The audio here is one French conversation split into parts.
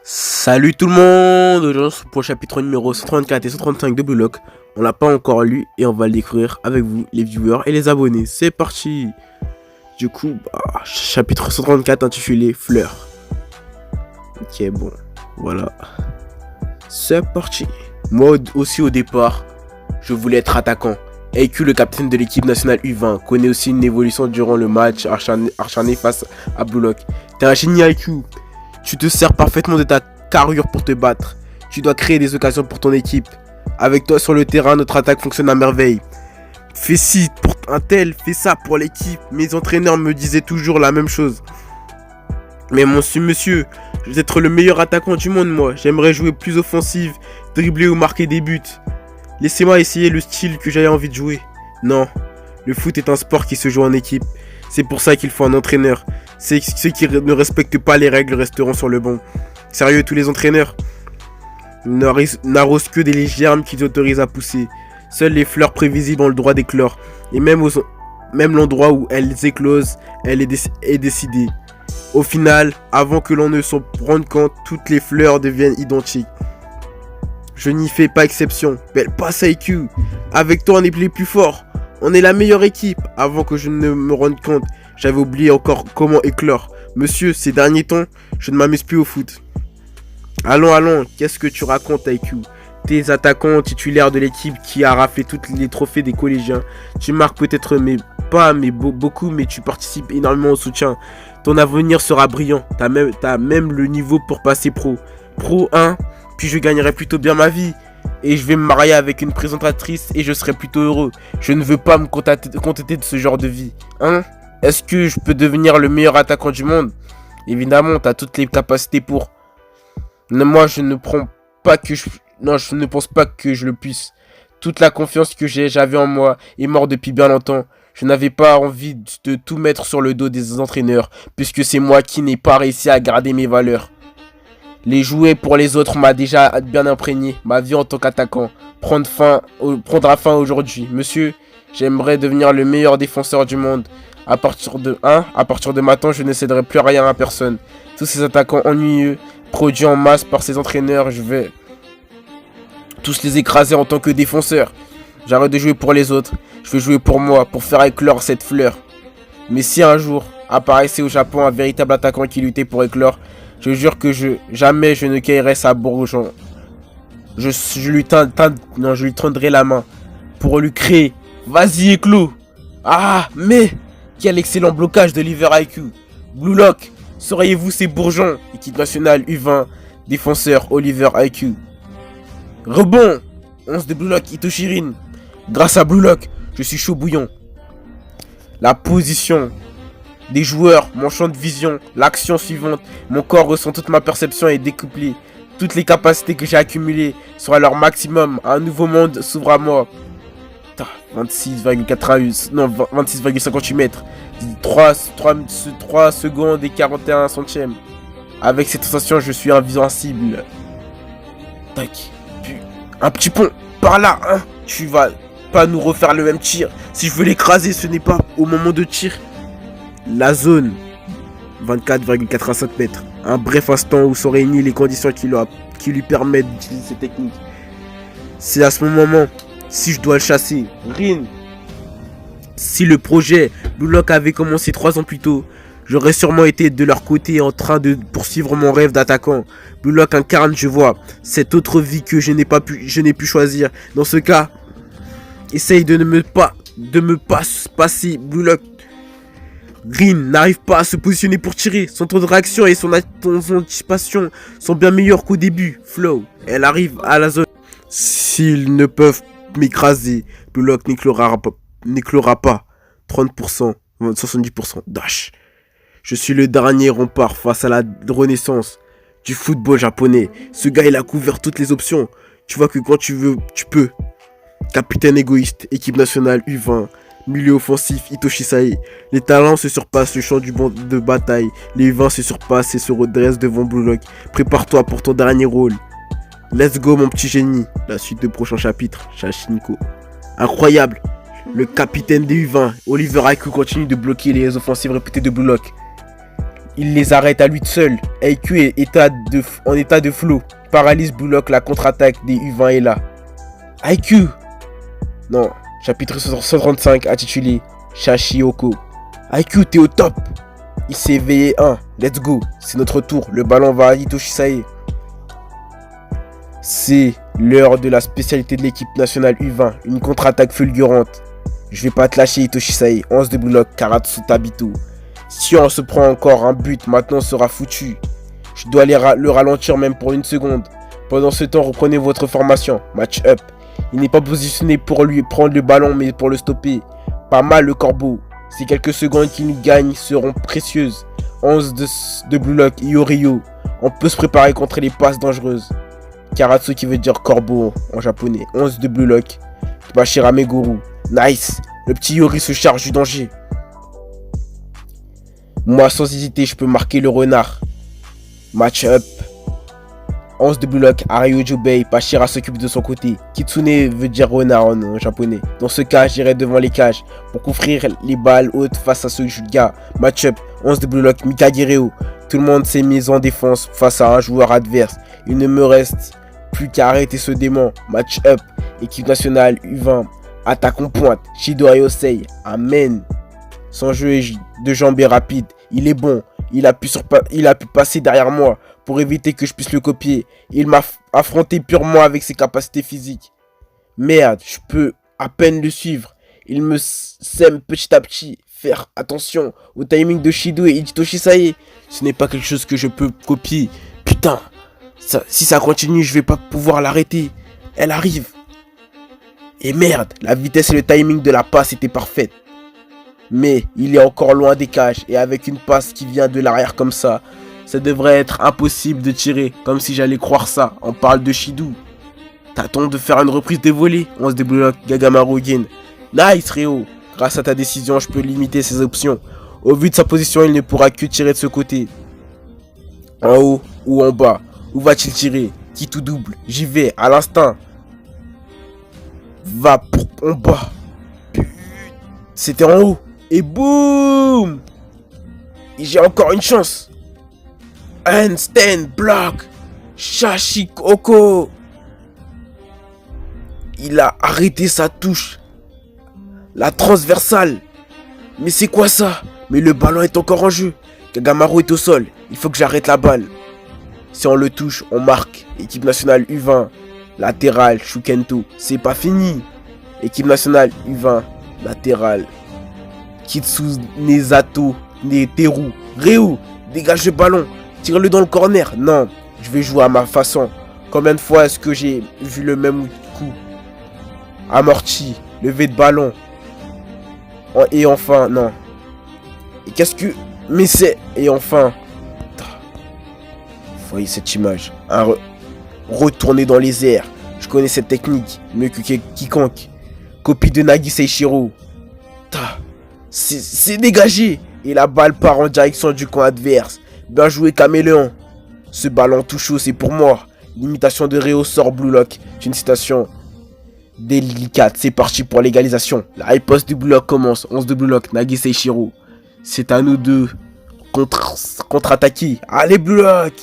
Salut tout le monde. Aujourd'hui pour le chapitre numéro 134 et 135 de Blue Lock. On l'a pas encore lu et on va le découvrir avec vous les viewers et les abonnés. C'est parti. Du coup, chapitre 134 intitulé Fleurs. Ok, bon, voilà. C'est parti. Moi aussi au départ, je voulais être attaquant. AQ, le capitaine de l'équipe nationale U20, connaît aussi une évolution durant le match acharné face à Blue Lock. T'es un génie AQ. Tu te sers parfaitement de ta carrure pour te battre. Tu dois créer des occasions pour ton équipe. Avec toi sur le terrain, notre attaque fonctionne à merveille. Fais ci pour un tel, fais ça pour l'équipe. Mes entraîneurs me disaient toujours la même chose. Mais monsieur, je veux être le meilleur attaquant du monde, moi. J'aimerais jouer plus offensive, dribbler ou marquer des buts. Laissez-moi essayer le style que j'avais envie de jouer. Non, le foot est un sport qui se joue en équipe. C'est pour ça qu'il faut un entraîneur. Ceux qui ne respectent pas les règles resteront sur le banc. Sérieux, tous les entraîneurs n'arrosent que des germes qu'ils autorisent à pousser. Seules les fleurs prévisibles ont le droit d'éclore. Et même l'endroit où elles éclosent, elle est décidée. Au final, avant que l'on ne s'en rende compte, toutes les fleurs deviennent identiques. Je n'y fais pas exception. Belle passe IQ. Avec toi, on est les plus forts. On est la meilleure équipe. Avant que je ne me rende compte, j'avais oublié encore comment éclore. Monsieur, ces derniers temps, je ne m'amuse plus au foot. Allons, qu'est-ce que tu racontes, IQ? T'es attaquant titulaire de l'équipe qui a raflé tous les trophées des collégiens. Tu marques peut-être beaucoup, mais tu participes énormément au soutien. Ton avenir sera brillant. T'as même le niveau pour passer pro. Pro 1, puis je gagnerai plutôt bien ma vie. Et je vais me marier avec une présentatrice et je serai plutôt heureux. Je ne veux pas me contenter de ce genre de vie. Hein? Est-ce que je peux devenir le meilleur attaquant du monde? Évidemment, tu as toutes les capacités pour. Moi, je ne pense pas que je le puisse. Toute la confiance que j'avais en moi est morte depuis bien longtemps. Je n'avais pas envie de tout mettre sur le dos des entraîneurs, puisque c'est moi qui n'ai pas réussi à garder mes valeurs. Les jouer pour les autres m'a déjà bien imprégné. Ma vie en tant qu'attaquant prendra fin aujourd'hui. Monsieur, j'aimerais devenir le meilleur défenseur du monde. À partir de maintenant, je ne céderai plus rien à personne. Tous ces attaquants ennuyeux, produits en masse par ces entraîneurs, je vais tous les écraser en tant que défenseur. J'arrête de jouer pour les autres. Je vais jouer pour moi, pour faire éclore cette fleur. Mais si un jour apparaissait au Japon un véritable attaquant qui luttait pour éclore, je jure que jamais je ne cueillerai sa bourgeon. Je lui tendrai la main pour lui crier. Vas-y, éclot. Ah, mais quel excellent blocage de l'Oliver IQ. Blue Lock, seriez-vous ces bourgeons? Équipe nationale U20, défenseur Oliver IQ. Rebond 11 de Blue Lock, Itoshirin. Grâce à Blue Lock, je suis chaud bouillon. La position des joueurs, mon champ de vision, l'action suivante, mon corps ressent toute ma perception est décuplée. Toutes les capacités que j'ai accumulées sont à leur maximum. Un nouveau monde s'ouvre à moi. 26,58 mètres. 3 secondes et 41 centièmes. Avec cette sensation, je suis invincible. Tac. Un petit pont. Par là, hein. Tu vas pas nous refaire le même tir. Si je veux l'écraser, ce n'est pas au moment de tir. La zone. 24,85 mètres. Un bref instant où sont réunies les conditions qui lui permettent d'utiliser ces techniques. C'est à ce moment, si je dois le chasser, Rin. Si le projet Blue Lock avait commencé 3 ans plus tôt, j'aurais sûrement été de leur côté en train de poursuivre mon rêve d'attaquant. Blue Lock incarne, je vois, cette autre vie que je n'ai pu choisir. Dans ce cas, essaye de me passer. Blue Lock. Green n'arrive pas à se positionner pour tirer. Son temps de réaction et son anticipation sont bien meilleurs qu'au début. Flow, elle arrive à la zone. S'ils ne peuvent m'écraser, Blue Lock n'éclora pas. 30%, 70%. Dash. Je suis le dernier rempart face à la renaissance du football japonais. Ce gars, il a couvert toutes les options. Tu vois que quand tu veux, tu peux. Capitaine égoïste, équipe nationale U20. Milieu offensif, Itoshi Sae. Les talents se surpassent le champ du banc de bataille. Les U20 se surpassent et se redressent devant Blue Lock. Prépare-toi pour ton dernier rôle. Let's go mon petit génie. La suite de prochain chapitre, Shashinko. Incroyable. Le capitaine des U20, Oliver IQ, continue de bloquer les offensives répétées de Blue Lock. Il les arrête à lui seul. IQ est en état de flow. Paralyse Blue Lock, la contre-attaque des U20 est là. IQ. Non, chapitre 135 intitulé Shashioko. IQ, t'es au top. Il s'est éveillé 1. Let's go. C'est notre tour. Le ballon va à Hitoshi Sae. C'est l'heure de la spécialité de l'équipe nationale U20. Une contre-attaque fulgurante. Je vais pas te lâcher, Hitoshi Sae. 11 de Blue Lock, Karatsu Tabito. Si on se prend encore un but, maintenant on sera foutu. Je dois le ralentir même pour une seconde. Pendant ce temps, reprenez votre formation. Match up. Il n'est pas positionné pour lui prendre le ballon, mais pour le stopper. Pas mal le corbeau. Ces quelques secondes qu'il gagne seront précieuses. 11 de Blue Lock, Yorio. On peut se préparer contre les passes dangereuses. Karatsu qui veut dire corbeau en japonais. 11 de Blue Lock. Bashira Meguru. Nice. Le petit Yori se charge du danger. Moi, sans hésiter, je peux marquer le renard. Match up. 11 de Blue Lock, Ario Jubei, Bashira s'occupe de son côté. Kitsune veut dire renard en japonais. Dans ce cas, j'irai devant les cages pour couvrir les balles hautes face à ce gars. Match up. 11 de Blue Lock, Mikagireo. Tout le monde s'est mis en défense face à un joueur adverse. Il ne me reste plus qu'à arrêter ce démon. Match up. Équipe nationale U20. Attaque en pointe. Shido Ayosei. Amen. Son jeu de jambes est rapide. Il est bon. Il a pu passer derrière moi pour éviter que je puisse le copier. Il m'a affronté purement avec ses capacités physiques. Merde, je peux à peine le suivre. Il me sème petit à petit. Faire attention au timing de Shido et Hitoshi Sae. Ce n'est pas quelque chose que je peux copier. Putain, si ça continue, je vais pas pouvoir l'arrêter. Elle arrive. Et merde, la vitesse et le timing de la passe étaient parfaits. Mais il est encore loin des cages et avec une passe qui vient de l'arrière comme ça devrait être impossible de tirer, comme si j'allais croire ça. On parle de Shido. T'attends de faire une reprise de volée. 11 de Blue Lock, Gagamaru Gen. Nice Ryo. Grâce à ta décision, je peux limiter ses options. Au vu de sa position, il ne pourra que tirer de ce côté. En haut ou en bas. Où va-t-il tirer? Qui tout double? J'y vais, à l'instinct. Va en bas. C'était en haut. Et boum! J'ai encore une chance. Handstand block. Shashikoko. Il a arrêté sa touche. La transversale. Mais c'est quoi ça? Mais le ballon est encore en jeu. Kagamaru est au sol. Il faut que j'arrête la balle. Si on le touche, on marque. Équipe nationale U20. Latéral, Shukento. C'est pas fini. Équipe nationale U20. Latéral. Kitsunezato. Teru. Ryu. Dégage le ballon. Tire-le dans le corner. Non. Je vais jouer à ma façon. Combien de fois est-ce que j'ai vu le même coup? Amorti. Levé de ballon. Et enfin, non. Et qu'est-ce que... Mais c'est... Et enfin... Vous voyez cette image. Retourner dans les airs. Je connais cette technique. Mieux que quiconque. Copie de Nagi Seishiro. C'est dégagé. Et la balle part en direction du camp adverse. Bien joué Caméléon. Ce ballon tout chaud, c'est pour moi. L'imitation de Ryo sort Blue Lock. C'est une citation délicate. C'est parti pour l'égalisation. La riposte du Blue Lock commence. 11 de Blue Lock, Nagi Seishiro. C'est à nous deux contre-attaquer. Allez Blue Lock.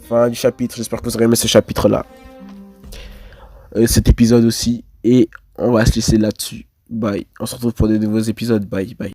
Fin du chapitre. J'espère que vous aurez aimé ce chapitre-là. Cet épisode aussi. Et on va se laisser là-dessus. Bye. On se retrouve pour de nouveaux épisodes. Bye. Bye.